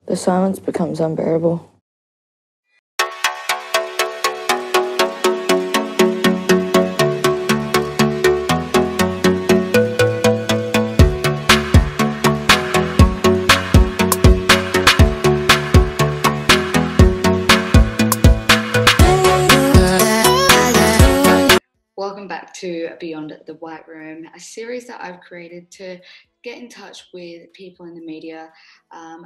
The silence becomes unbearable. Welcome back to Beyond the White Room, a series that I've created to get in touch with people in the media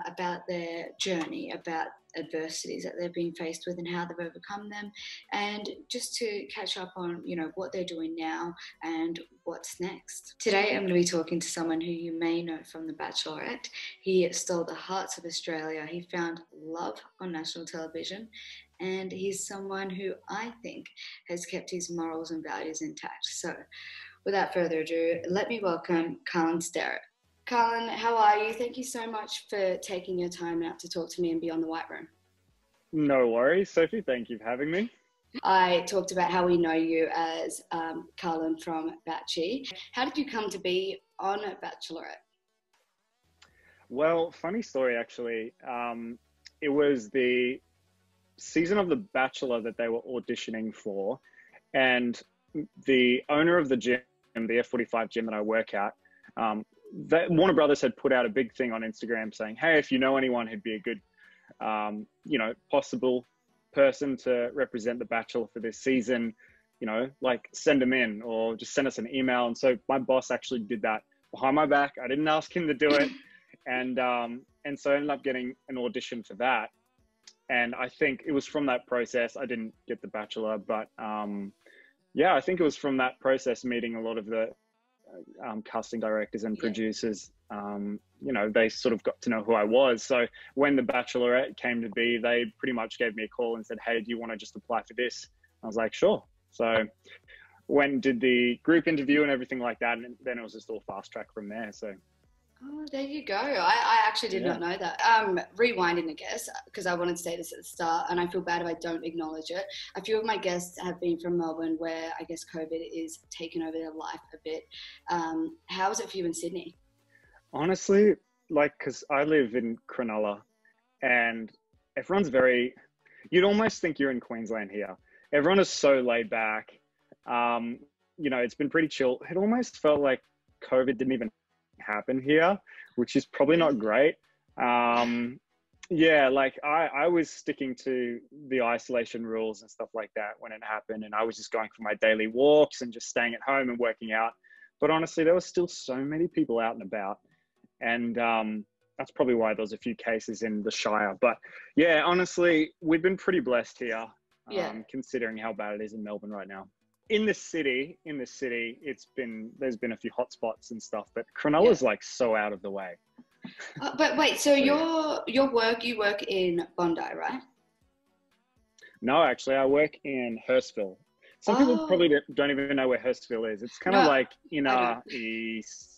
about their journey, about adversities that they've been faced with and how they've overcome them, and just to catch up on, what they're doing now and what's next. Today I'm going to be talking to someone who you may know from The Bachelorette. He stole the hearts of Australia. He found love on national television, and he's someone who I think has kept his morals and values intact. So, without further ado, let me welcome Carlin Sterritt. Carlin, how are you? Thank you so much for taking your time out to talk to me and Beyond the White Room. No worries, Sophie. Thank you for having me. I talked about how we know you as Carlin from Batshit. How did you come to be on Bachelorette? Well, funny story actually. It was the season of The Bachelor that they were auditioning for, and the owner of the gym, the F45 gym that I work at, Warner Brothers had put out a big thing on Instagram saying, hey, if you know anyone who'd be a good, possible person to represent The Bachelor for this season, send them in or just send us an email. And so my boss actually did that behind my back. I didn't ask him to do it. And so I ended up getting an audition for that. And I think it was from that process. I didn't get The Bachelor, but I think it was from that process, meeting a lot of the casting directors and producers. They sort of got to know who I was. So when The Bachelorette came to be, they pretty much gave me a call and said, hey, do you want to just apply for this? I was like, sure. So did the group interview and everything like that. And then it was just all fast track from there. So. Oh, there you go. I actually did not know that. Rewinding, I guess, because I wanted to say this at the start, and I feel bad if I don't acknowledge it. A few of my guests have been from Melbourne, where I guess COVID is taking over their life a bit. How is it for you in Sydney? Honestly, because I live in Cronulla, and everyone's you'd almost think you're in Queensland here. Everyone is so laid back. It's been pretty chill. It almost felt like COVID didn't even happen here, which is probably not great. I was sticking to the isolation rules and stuff like that when it happened, and I was just going for my daily walks and just staying at home and working out. But honestly, there were still so many people out and about, and that's probably why there was a few cases in the Shire. But yeah, honestly, we've been pretty blessed here, considering how bad it is in Melbourne right now. In the city, there's been a few hotspots and stuff, but Cronulla's so out of the way. But wait, so you work in Bondi, right? No, actually, I work in Hurstville. Some people probably don't even know where Hurstville is. It's kind of like east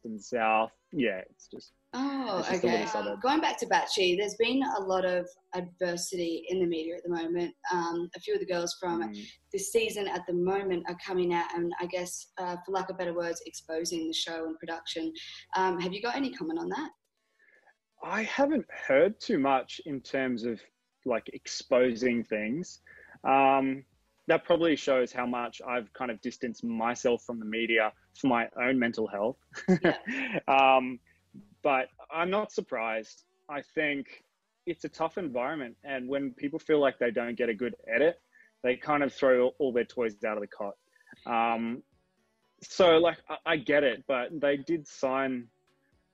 and south. Yeah, it's just. Oh, okay. Going back to Batshit, there's been a lot of adversity in the media at the moment. A few of the girls from this season at the moment are coming out and, I guess, for lack of better words, exposing the show and production. Have you got any comment on that? I haven't heard too much in terms of exposing things. That probably shows how much I've kind of distanced myself from the media for my own mental health. Yeah. But I'm not surprised. I think it's a tough environment. And when people feel like they don't get a good edit, they kind of throw all their toys out of the cot. I get it, but they did sign,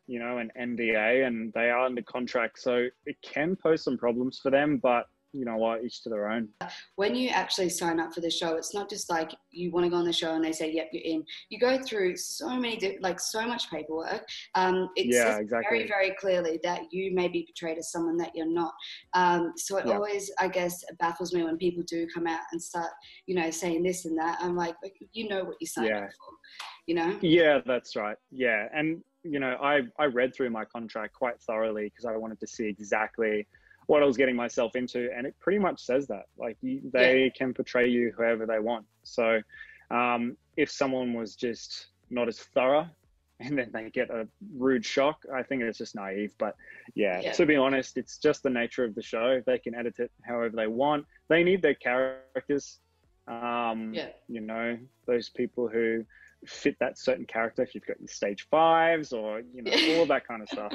an NDA, and they are under contract. So it can pose some problems for them, but you know what, each to their own. When you actually sign up for the show, it's not just like you want to go on the show and they say, yep, you're in. You go through so much paperwork. It says very, very clearly that you may be portrayed as someone that you're not. So it always, I guess, baffles me when people do come out and start, saying this and that. I'm like, you know what you signed up for, Yeah, that's right. Yeah. And, I read through my contract quite thoroughly because I wanted to see exactly what I was getting myself into, and it pretty much says that they can portray you however they want. So if someone was just not as thorough and then they get a rude shock. I think it's just naive. But yeah, to be honest, it's just the nature of the show. They can edit it however they want. They need their characters. You know, those people who fit that certain character, if you've got your stage 5s or, you know, all of that kind of stuff.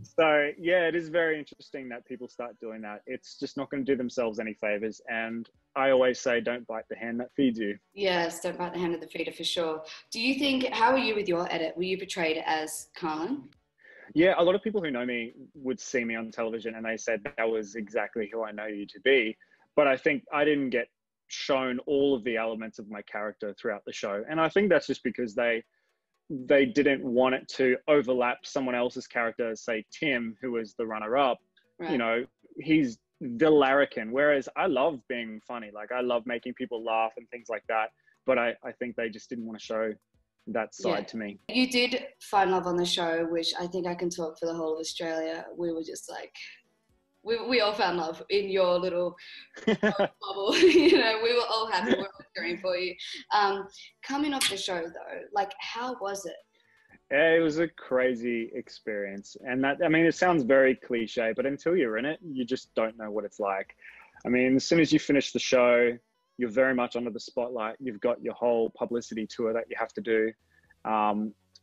So yeah, it is very interesting that people start doing that. It's just not going to do themselves any favors. And I always say, don't bite the hand that feeds you. Yes, don't bite the hand of the feeder for sure. Do you think, how were you with your edit? Were you portrayed as Carlin? Yeah, a lot of people who know me would see me on television and they said that was exactly who I know you to be. But I think I didn't get shown all of the elements of my character throughout the show. And I think that's just because they didn't want it to overlap someone else's character, say Tim, who was the runner-up. Right. You know, he's the larrikin, whereas I love being funny. Like, I love making people laugh and things like that. But I think they just didn't want to show that side to me. You did find love on the show, which I think I can talk for the whole of Australia. We were just like, we all found love in your little bubble. You know, we were all happy. We were all cheering for you. Coming off the show though, like, how was it? It was a crazy experience. And that, I mean, it sounds very cliche, but until you're in it, you just don't know what it's like. I mean, as soon as you finish the show, you're very much under the spotlight. You've got your whole publicity tour that you have to do.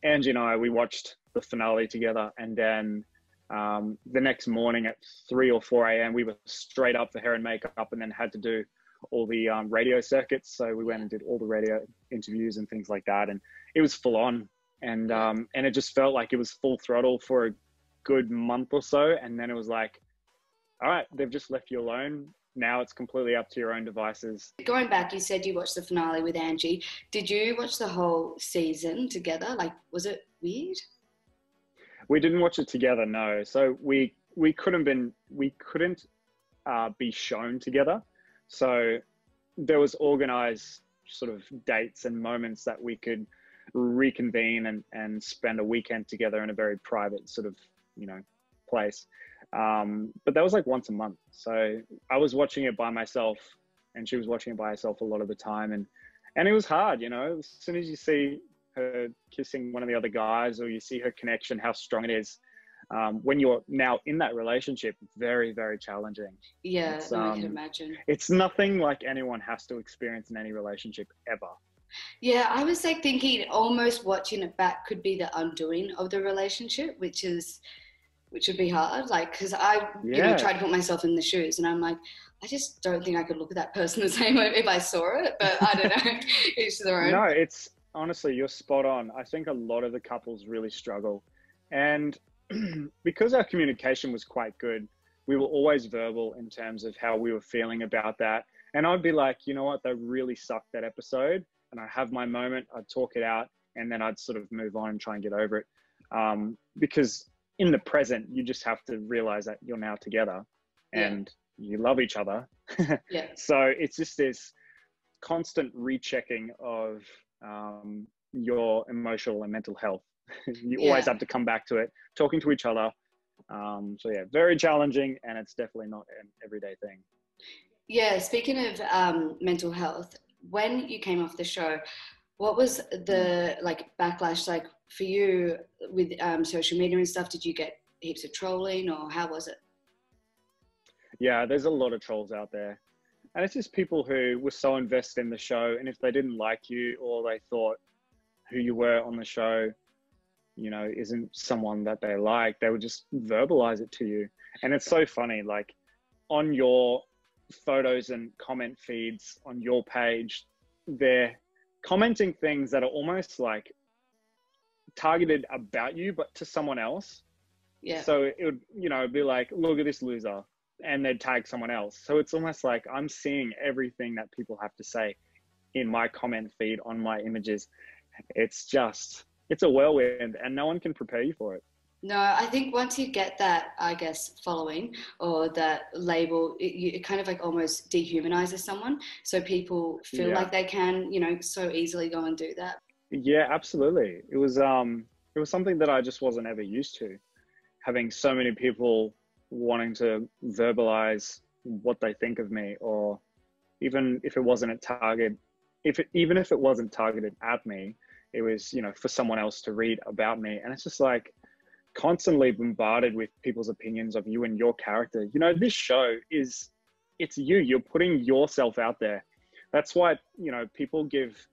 Angie and I, we watched the finale together, and then the next morning at 3 or 4 a.m. we were straight up for hair and makeup, and then had to do all the radio circuits. So we went and did all the radio interviews and things like that, and it was full on. And it just felt like it was full throttle for a good month or so, and then it was like, all right, they've just left you alone. Now it's completely up to your own devices. Going back, you said you watched the finale with Angie. Did you watch the whole season together? Like, was it weird? We didn't watch it together, no. So we couldn't be shown together. So there was organized sort of dates and moments that we could reconvene and spend a weekend together in a very private sort of, you know, place. But that was like once a month. So I was watching it by myself and she was watching it by herself a lot of the time. And it was hard, you know, as soon as you see her kissing one of the other guys, or you see her connection, how strong it is, when you're now in that relationship, very, very challenging. Yeah, I can imagine. It's nothing like anyone has to experience in any relationship ever. Yeah, I was like thinking almost watching it back could be the undoing of the relationship, which would be hard. Like, because I you know, try to put myself in the shoes, and I'm like, I just don't think I could look at that person the same way if I saw it, but I don't know. Each to their own. No, it's honestly, you're spot on. I think a lot of the couples really struggle. And because our communication was quite good, we were always verbal in terms of how we were feeling about that. And I'd be like, you know what, that really sucked, that episode. And I have my moment, I'd talk it out, and then I'd sort of move on and try and get over it. Because in the present, you just have to realize that you're now together and you love each other. So it's just this constant rechecking of your emotional and mental health. You always have to come back to it, talking to each other. So yeah, very challenging, and it's definitely not an everyday thing. Yeah, speaking of mental health, when you came off the show, what was the backlash like for you with social media and stuff? Did you get heaps of trolling, or how was it? Yeah, there's a lot of trolls out there. And it's just people who were so invested in the show, and if they didn't like you, or they thought who you were on the show, you know, isn't someone that they like, they would just verbalize it to you. And it's so funny, like on your photos and comment feeds on your page, they're commenting things that are almost like targeted about you, but to someone else. Yeah. So it would, you know, be like, look at this loser, and they'd tag someone else. So it's almost like I'm seeing everything that people have to say in my comment feed on my images. It's a whirlwind, and no one can prepare you for it. No, I think once you get that, I guess, following or that label, it kind of like almost dehumanizes someone. So people feel like they can, you know, so easily go and do that. Yeah, absolutely. It was something that I just wasn't ever used to, having so many people wanting to verbalize what they think of me, or even if it wasn't even if it wasn't targeted at me, it was, you know, for someone else to read about me. And it's just like constantly bombarded with people's opinions of you and your character. You know, this show is, it's you. You're putting yourself out there. That's why, you know, people give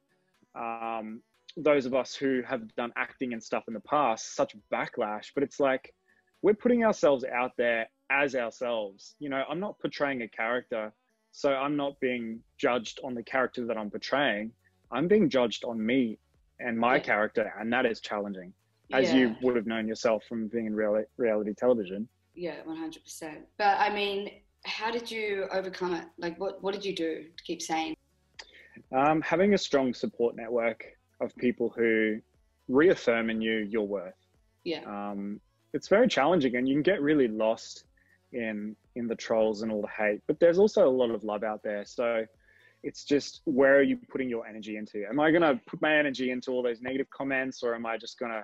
those of us who have done acting and stuff in the past such backlash. But it's like, we're putting ourselves out there as ourselves. You know, I'm not portraying a character, so I'm not being judged on the character that I'm portraying. I'm being judged on me and my character, and that is challenging, as you would have known yourself from being in reality television. Yeah, 100%. But I mean, how did you overcome it? Like, what did you do to keep sane? Having a strong support network of people who reaffirm in you your worth. Yeah. It's very challenging, and you can get really lost in the trolls and all the hate, but there's also a lot of love out there. So it's just, where are you putting your energy into? Am I going to put my energy into all those negative comments, or am I just going to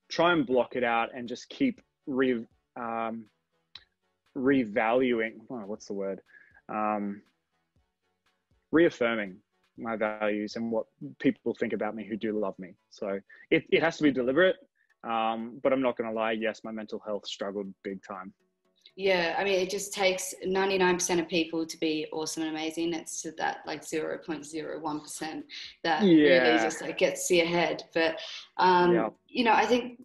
try and block it out and just keep revaluing, what's the word? Reaffirming my values and what people think about me who do love me. So it has to be deliberate. But I'm not going to lie. Yes, my mental health struggled big time. Yeah, I mean, it just takes 99% of people to be awesome and amazing. It's that like 0.01% that really just like gets to your head. But, you know, I think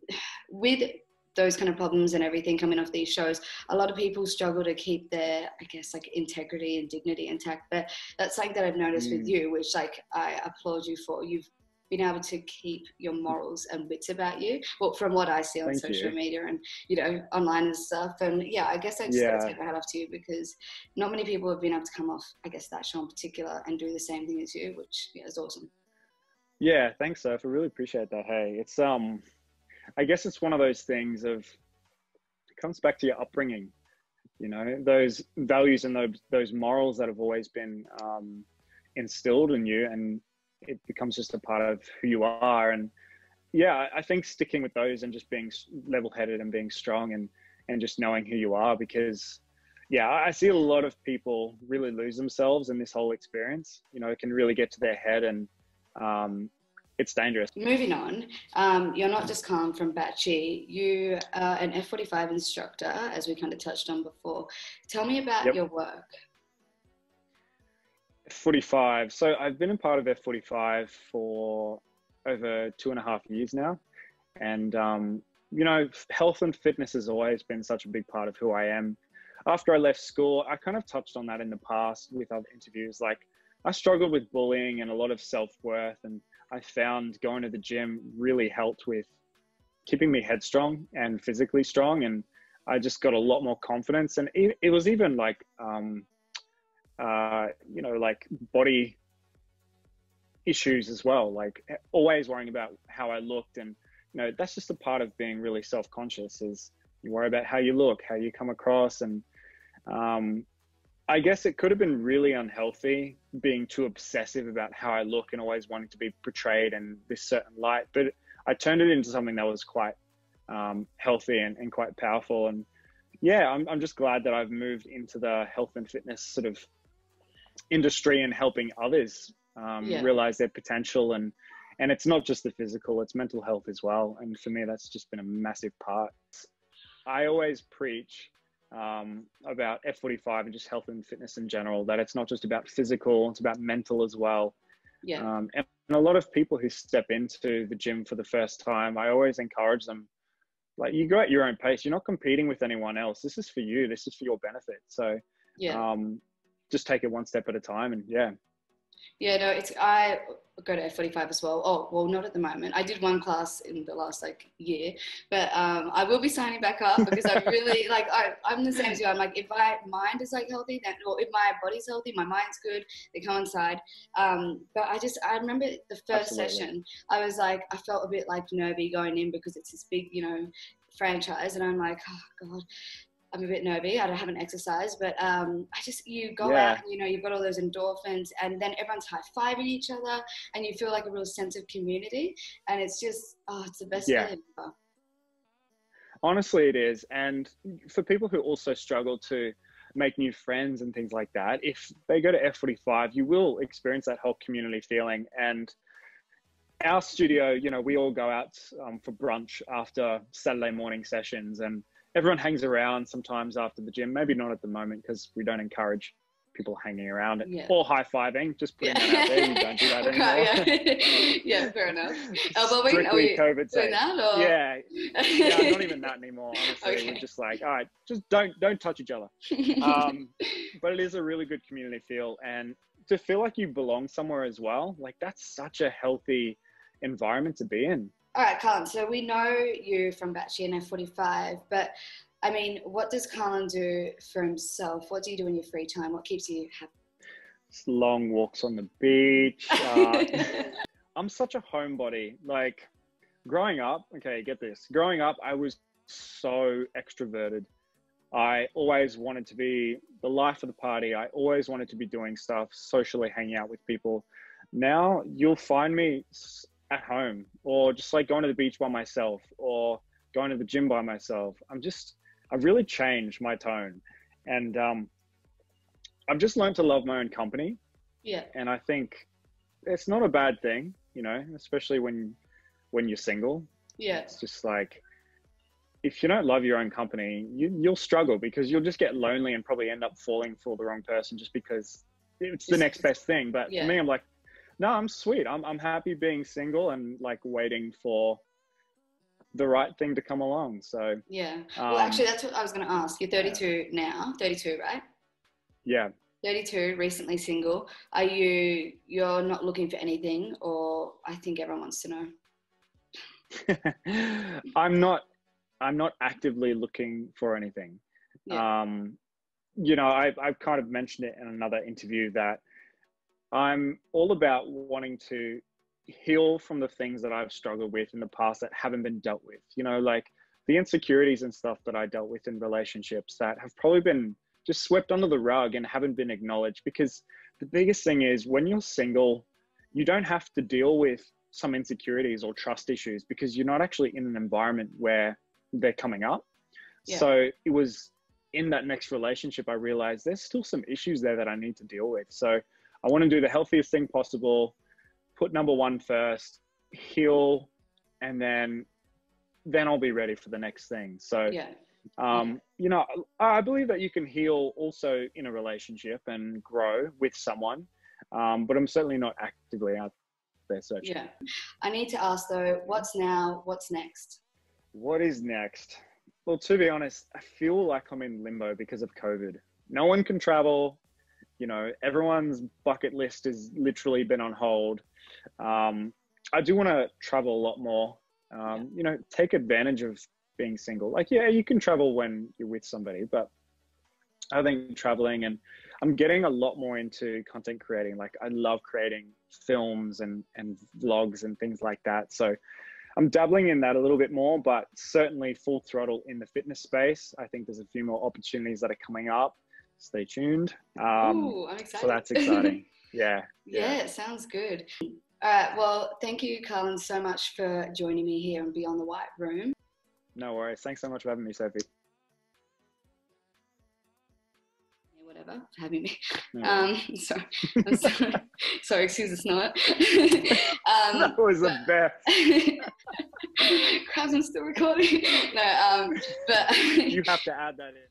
with those kind of problems and everything coming off these shows, a lot of people struggle to keep their, I guess, like integrity and dignity intact. But that's something that I've noticed with you, which like I applaud you for. You've been able to keep your morals and wits about you, well, from what I see on social media and, you know, online and stuff. And yeah, I guess I just got to take my hat off to you, because not many people have been able to come off, I guess, that show in particular and do the same thing as you, which is awesome. Yeah, thanks, Soph. I really appreciate that. Hey, it's I guess it's one of those things of, it comes back to your upbringing, you know, those values and those morals that have always been instilled in you, and it becomes just a part of who you are. And yeah, I think sticking with those and just being level-headed and being strong and just knowing who you are, because yeah, I see a lot of people really lose themselves in this whole experience. You know, it can really get to their head, and it's dangerous. Moving on, you're not just Carlin from Batshit. You are an F45 instructor, as we kind of touched on before. Tell me about your work. F45. So I've been a part of F45 for over 2.5 years now. And, you know, health and fitness has always been such a big part of who I am. After I left school, I kind of touched on that in the past with other interviews. Like, I struggled with bullying and a lot of self-worth, and I found going to the gym really helped with keeping me headstrong and physically strong. And I just got a lot more confidence. And it was even like, you know, like body issues as well, like always worrying about how I looked. And, you know, that's just a part of being really self-conscious, is you worry about how you look, how you come across. And I guess it could have been really unhealthy being too obsessive about how I look and always wanting to be portrayed in this certain light. But I turned it into something that was quite healthy and quite powerful. And yeah, I'm just glad that I've moved into the health and fitness sort of industry and helping others realize their potential. And it's not just the physical, it's mental health as well. And for me, that's just been a massive part. I always preach about F45 and just health and fitness in general, that it's not just about physical, it's about mental as well. And a lot of people who step into the gym for the first time, I always encourage them, like, you go at your own pace. You're not competing with anyone else. This is for you. This is for your benefit. So just take it one step at a time. And Yeah, no, I go to F45 as well. Oh, well, not at the moment. I did one class in the last like year, but I will be signing back up, because I really like, I'm the same as you. I'm like, if my mind is like healthy, then, or if my body's healthy, my mind's good, they coincide. But I remember the first session, I was like, I felt a bit like nervy going in, because it's this big, you know, franchise. And I'm like, oh God, I'm a bit nervy. I haven't exercised, but you go out and, you know, you've got all those endorphins, and then everyone's high-fiving each other, and you feel like a real sense of community. And it's just, it's the best feeling ever. Honestly, it is. And for people who also struggle to make new friends and things like that, if they go to F45, you will experience that whole community feeling. And our studio, you know, we all go out for brunch after Saturday morning sessions, and everyone hangs around sometimes after the gym. Maybe not at the moment because we don't encourage people hanging around or high-fiving. Just putting that out there. You don't do that anymore. Yeah, fair enough. Elbowing? Strictly COVID safe. That, or? Yeah, not even that anymore. Honestly, we're just like, all right, just don't touch each other. But it is a really good community feel, and to feel like you belong somewhere as well. Like, that's such a healthy environment to be in. All right, Carlin, so we know you from Batshit and F45, but I mean, what does Carlin do for himself? What do you do in your free time? What keeps you happy? It's long walks on the beach. I'm such a homebody. Like, growing up, okay, get this. Growing up, I was so extroverted. I always wanted to be the life of the party. I always wanted to be doing stuff, socially hanging out with people. Now you'll find me at home, or just like going to the beach by myself, or going to the gym by myself. I've really changed my tone, and I've just learned to love my own company. Yeah. And I think it's not a bad thing, you know, especially when you're single. Yeah. It's just like, if you don't love your own company, you'll struggle, because you'll just get lonely and probably end up falling for the wrong person just because it's the next best thing. But for me, I'm like, no, I'm sweet. I'm happy being single and like waiting for the right thing to come along. So yeah. Well, actually, that's what I was going to ask. You're 32 now. 32, right? Yeah. 32, recently single. You're not looking for anything, or I think everyone wants to know. I'm not actively looking for anything. Yeah. You know, I've kind of mentioned it in another interview that I'm all about wanting to heal from the things that I've struggled with in the past that haven't been dealt with. You know, like the insecurities and stuff that I dealt with in relationships that have probably been just swept under the rug and haven't been acknowledged. Because the biggest thing is, when you're single, you don't have to deal with some insecurities or trust issues, because you're not actually in an environment where they're coming up. Yeah. So it was in that next relationship, I realized there's still some issues there that I need to deal with. So I want to do the healthiest thing possible, put number one first, heal, and then I'll be ready for the next thing. So, you know, I believe that you can heal also in a relationship and grow with someone, but I'm certainly not actively out there searching. Yeah. I need to ask though, what's next? What is next? Well, to be honest, I feel like I'm in limbo because of COVID. No one can travel. You know, everyone's bucket list has literally been on hold. I do want to travel a lot more, you know, take advantage of being single. Like, yeah, you can travel when you're with somebody, but I think traveling, and I'm getting a lot more into content creating. Like, I love creating films and vlogs and things like that. So I'm dabbling in that a little bit more, but certainly full throttle in the fitness space. I think there's a few more opportunities that are coming up. Stay tuned. Ooh, I'm excited. So that's exciting. Yeah. Yeah, sounds good. All right. Well, thank you, Carlin, so much for joining me here on Beyond the White Room. No worries. Thanks so much for having me, Sophie. Whatever, for having me. No. I'm sorry. Sorry, excuse the snort. That was the best. Crabs, I'm still recording. No, but you have to add that in.